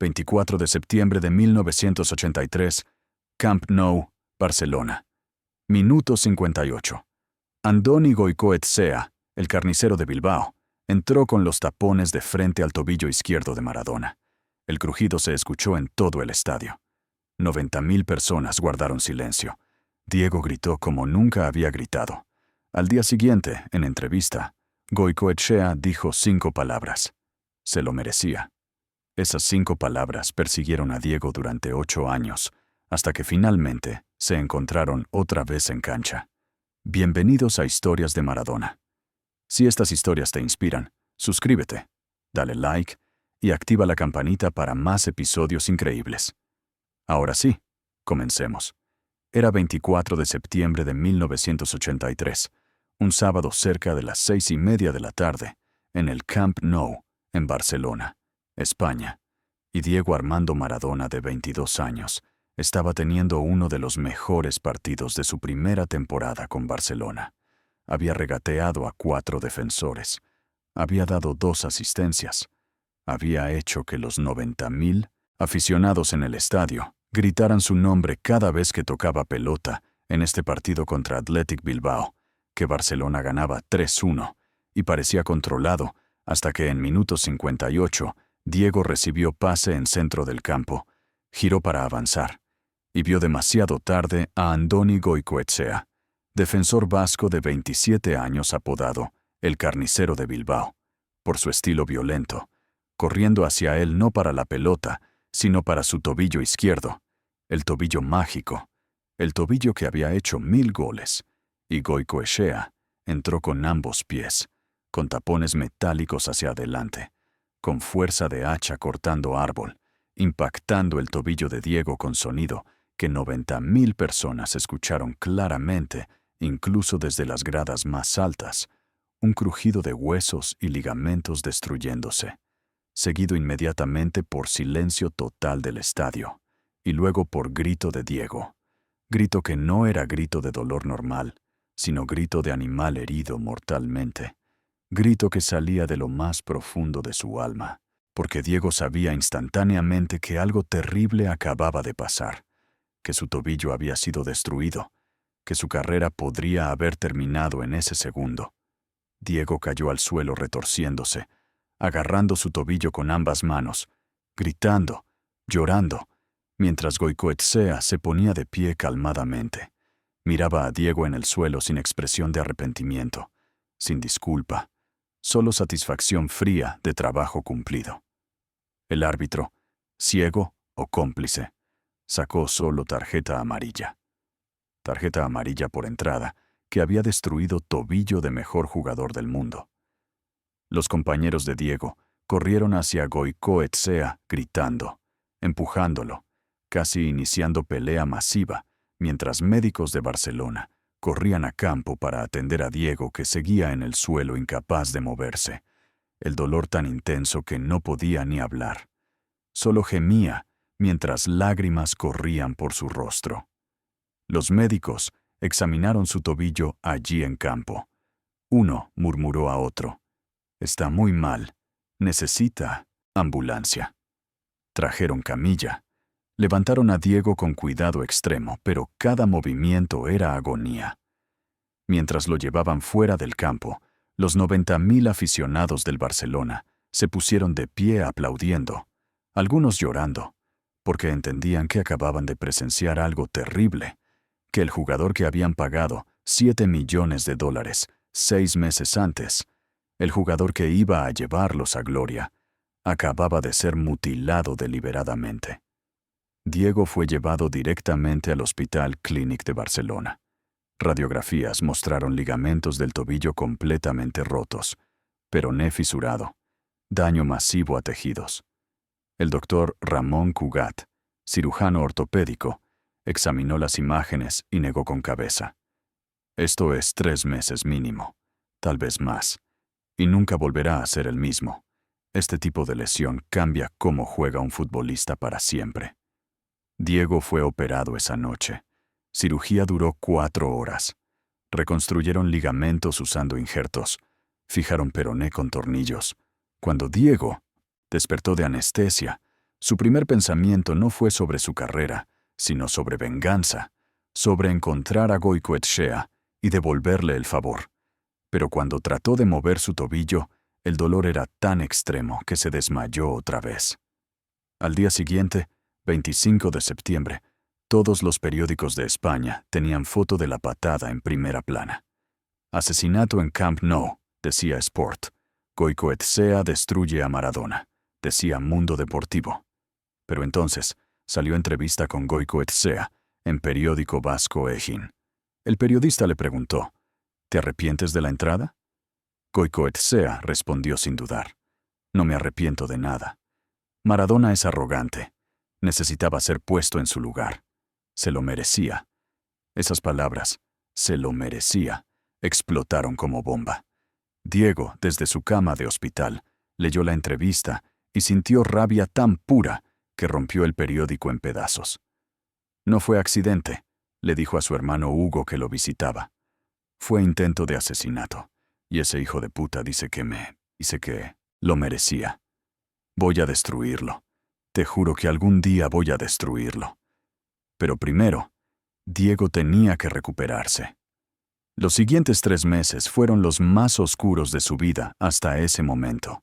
24 de septiembre de 1983, Camp Nou, Barcelona. Minuto 58. Andoni Goicoechea, el carnicero de Bilbao, entró con los tapones de frente al tobillo izquierdo de Maradona. El crujido se escuchó en todo el estadio. 90.000 personas guardaron silencio. Diego gritó como nunca había gritado. Al día siguiente, en entrevista, Goicoechea dijo 5 palabras. Se lo merecía. Esas 5 palabras persiguieron a Diego durante 8 años, hasta que finalmente se encontraron otra vez en cancha. Bienvenidos a Historias de Maradona. Si estas historias te inspiran, suscríbete, dale like y activa la campanita para más episodios increíbles. Ahora sí, comencemos. Era 24 de septiembre de 1983, un sábado cerca de las 6:30 de la tarde, en el Camp Nou, en Barcelona, España, y Diego Armando Maradona, de 22 años, estaba teniendo uno de los mejores partidos de su primera temporada con Barcelona. Había regateado a 4 defensores, había dado 2 asistencias, había hecho que los 90.000 aficionados en el estadio gritaran su nombre cada vez que tocaba pelota en este partido contra Athletic Bilbao, que Barcelona ganaba 3-1 y parecía controlado hasta que en minuto 58 Diego recibió pase en centro del campo, giró para avanzar y vio demasiado tarde a Andoni Goicoechea, defensor vasco de 27 años apodado el Carnicero de Bilbao, por su estilo violento, corriendo hacia él no para la pelota, sino para su tobillo izquierdo, el tobillo mágico, el tobillo que había hecho 1000 goles, y Goicoechea entró con ambos pies, con tapones metálicos hacia adelante, con fuerza de hacha cortando árbol, impactando el tobillo de Diego con sonido que 90.000 personas escucharon claramente, incluso desde las gradas más altas, un crujido de huesos y ligamentos destruyéndose, seguido inmediatamente por silencio total del estadio, y luego por grito de Diego, grito que no era grito de dolor normal, sino grito de animal herido mortalmente, grito que salía de lo más profundo de su alma, porque Diego sabía instantáneamente que algo terrible acababa de pasar, que su tobillo había sido destruido, que su carrera podría haber terminado en ese segundo. Diego cayó al suelo retorciéndose, agarrando su tobillo con ambas manos, gritando, llorando, mientras Goicoechea se ponía de pie calmadamente. Miraba a Diego en el suelo sin expresión de arrepentimiento, sin disculpa, solo satisfacción fría de trabajo cumplido. El árbitro, ciego o cómplice, sacó solo tarjeta amarilla. Tarjeta amarilla por entrada, que había destruido tobillo de mejor jugador del mundo. Los compañeros de Diego corrieron hacia Goicoechea gritando, empujándolo, casi iniciando pelea masiva, mientras médicos de Barcelona corrían a campo para atender a Diego, que seguía en el suelo incapaz de moverse, el dolor tan intenso que no podía ni hablar. Solo gemía mientras lágrimas corrían por su rostro. Los médicos examinaron su tobillo allí en campo. Uno murmuró a otro: «Está muy mal. Necesita ambulancia». Trajeron camilla. Levantaron a Diego con cuidado extremo, pero cada movimiento era agonía. Mientras lo llevaban fuera del campo, los 90.000 aficionados del Barcelona se pusieron de pie aplaudiendo, algunos llorando, porque entendían que acababan de presenciar algo terrible, que el jugador que habían pagado $7 millones 6 meses antes, el jugador que iba a llevarlos a gloria, acababa de ser mutilado deliberadamente. Diego fue llevado directamente al Hospital Clínic de Barcelona. Radiografías mostraron ligamentos del tobillo completamente rotos, peroné fisurado, daño masivo a tejidos. El doctor Ramón Cugat, cirujano ortopédico, examinó las imágenes y negó con cabeza. Esto es 3 meses mínimo, tal vez más, y nunca volverá a ser el mismo. Este tipo de lesión cambia cómo juega un futbolista para siempre. Diego fue operado esa noche. Cirugía duró 4 horas. Reconstruyeron ligamentos usando injertos. Fijaron peroné con tornillos. Cuando Diego despertó de anestesia, Su primer pensamiento no fue sobre su carrera, sino sobre venganza, sobre encontrar a Goicoechea y devolverle el favor. Pero cuando trató de mover su tobillo, el dolor era tan extremo que se desmayó otra vez. Al día siguiente, 25 de septiembre, todos los periódicos de España tenían foto de la patada en primera plana. Asesinato en Camp Nou, decía Sport. Goicoechea destruye a Maradona, decía Mundo Deportivo. Pero entonces salió entrevista con Goicoechea en periódico vasco Egin. El periodista le preguntó, ¿te arrepientes de la entrada? Goicoechea respondió sin dudar. No me arrepiento de nada. Maradona es arrogante. Necesitaba ser puesto en su lugar. Se lo merecía. Esas palabras, se lo merecía, explotaron como bomba. Diego, desde su cama de hospital, leyó la entrevista y sintió rabia tan pura que rompió el periódico en pedazos. No fue accidente, le dijo a su hermano Hugo que lo visitaba. Fue intento de asesinato, y ese hijo de puta dice que lo merecía. Voy a destruirlo. Te juro que algún día voy a destruirlo. Pero primero, Diego tenía que recuperarse. Los siguientes 3 meses fueron los más oscuros de su vida hasta ese momento.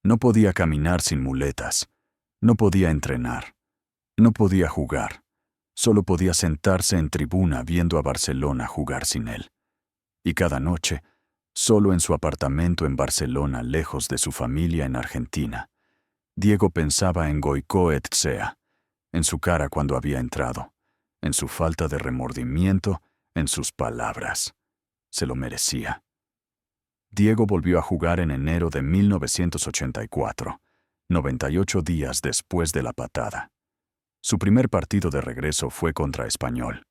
No podía caminar sin muletas. No podía entrenar. No podía jugar. Solo podía sentarse en tribuna viendo a Barcelona jugar sin él. Y cada noche, solo en su apartamento en Barcelona, lejos de su familia en Argentina, Diego pensaba en Goicoechea, en su cara cuando había entrado, en su falta de remordimiento, en sus palabras. Se lo merecía. Diego volvió a jugar en enero de 1984, 98 días después de la patada. Su primer partido de regreso fue contra Español.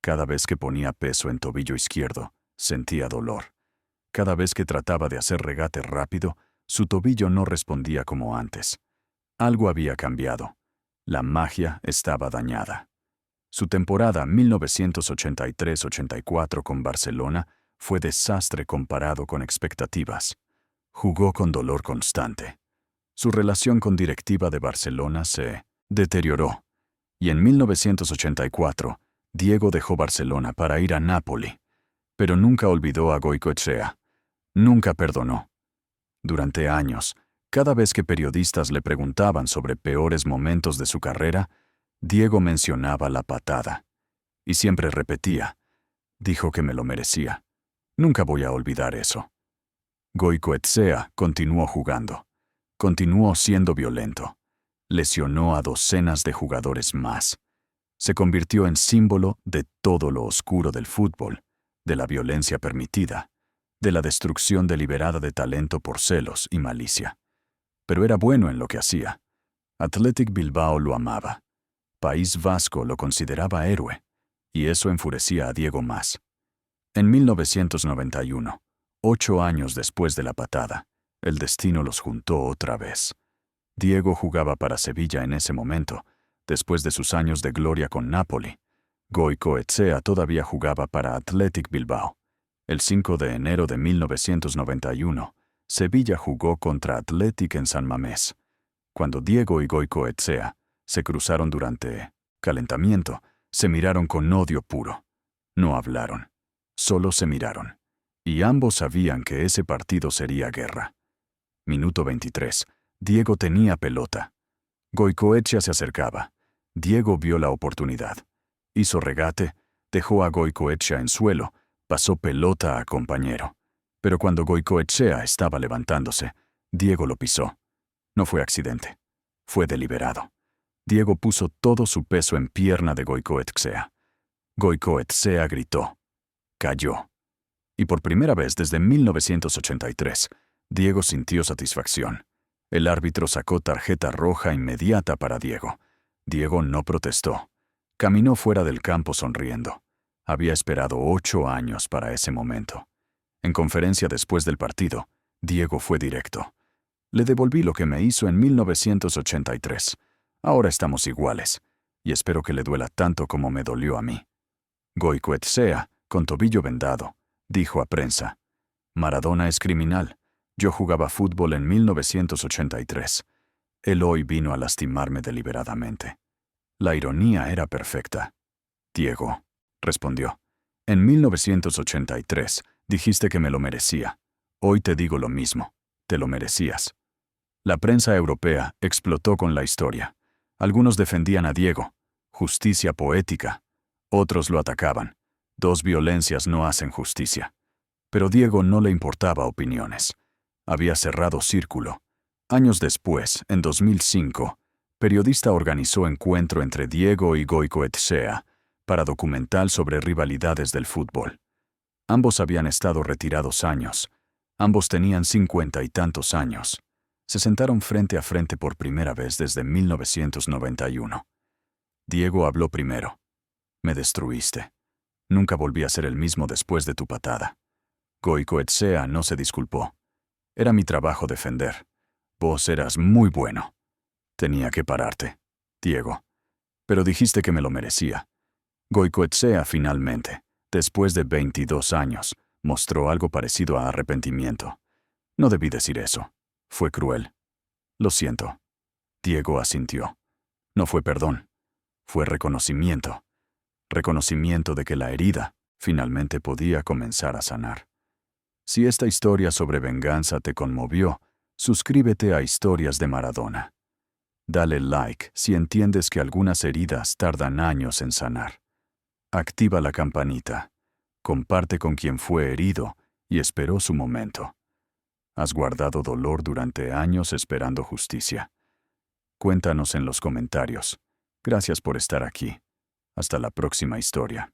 Cada vez que ponía peso en tobillo izquierdo, sentía dolor. Cada vez que trataba de hacer regate rápido, su tobillo no respondía como antes. Algo había cambiado. La magia estaba dañada. Su temporada 1983-84 con Barcelona fue desastre comparado con expectativas. Jugó con dolor constante. Su relación con directiva de Barcelona se deterioró, y en 1984 Diego dejó Barcelona para ir a Napoli, pero nunca olvidó a Goicoechea. Nunca perdonó. Durante años, cada vez que periodistas le preguntaban sobre peores momentos de su carrera, Diego mencionaba la patada. Y siempre repetía, dijo que me lo merecía. Nunca voy a olvidar eso. Goicoechea continuó jugando. Continuó siendo violento. Lesionó a docenas de jugadores más. Se convirtió en símbolo de todo lo oscuro del fútbol, de la violencia permitida, de la destrucción deliberada de talento por celos y malicia. Pero era bueno en lo que hacía. Athletic Bilbao lo amaba. País Vasco lo consideraba héroe, y eso enfurecía a Diego más. En 1991, 8 años después de la patada, el destino los juntó otra vez. Diego jugaba para Sevilla en ese momento, después de sus años de gloria con Napoli. Goicoechea todavía jugaba para Athletic Bilbao. El 5 de enero de 1991, Sevilla jugó contra Athletic en San Mamés. Cuando Diego y Goicoechea se cruzaron durante calentamiento, se miraron con odio puro. No hablaron, solo se miraron. Y ambos sabían que ese partido sería guerra. Minuto 23. Diego tenía pelota. Goicoechea se acercaba. Diego vio la oportunidad. Hizo regate, dejó a Goicoechea en suelo, pasó pelota a compañero. Pero cuando Goicoechea estaba levantándose, Diego lo pisó. No fue accidente. Fue deliberado. Diego puso todo su peso en pierna de Goicoechea. Goicoechea gritó. Cayó. Y por primera vez desde 1983, Diego sintió satisfacción. El árbitro sacó tarjeta roja inmediata para Diego. Diego no protestó. Caminó fuera del campo sonriendo. Había esperado 8 años para ese momento. En conferencia después del partido, Diego fue directo. Le devolví lo que me hizo en 1983. Ahora estamos iguales, y espero que le duela tanto como me dolió a mí. Goicoechea, con tobillo vendado, dijo a prensa. Maradona es criminal. Yo jugaba fútbol en 1983. Él hoy vino a lastimarme deliberadamente. La ironía era perfecta. Diego, respondió, en 1983 dijiste que me lo merecía. Hoy te digo lo mismo. Te lo merecías. La prensa europea explotó con la historia. Algunos defendían a Diego. Justicia poética. Otros lo atacaban. Dos violencias no hacen justicia. Pero Diego no le importaba opiniones. Había cerrado círculo. Años después, en 2005, periodista organizó encuentro entre Diego y Goicoechea para documental sobre rivalidades del fútbol. Ambos habían estado retirados años. Ambos tenían 50 y tantos años. Se sentaron frente a frente por primera vez desde 1991. Diego habló primero. Me destruiste. Nunca volví a ser el mismo después de tu patada. Goicoechea no se disculpó. Era mi trabajo defender. Vos eras muy bueno. Tenía que pararte, Diego. Pero dijiste que me lo merecía. Goicoechea finalmente, después de 22 años, mostró algo parecido a arrepentimiento. No debí decir eso. Fue cruel. Lo siento. Diego asintió. No fue perdón. Fue reconocimiento. Reconocimiento de que la herida finalmente podía comenzar a sanar. Si esta historia sobre venganza te conmovió, suscríbete a Historias de Maradona. Dale like si entiendes que algunas heridas tardan años en sanar. Activa la campanita. Comparte con quien fue herido y esperó su momento. Has guardado dolor durante años esperando justicia. Cuéntanos en los comentarios. Gracias por estar aquí. Hasta la próxima historia.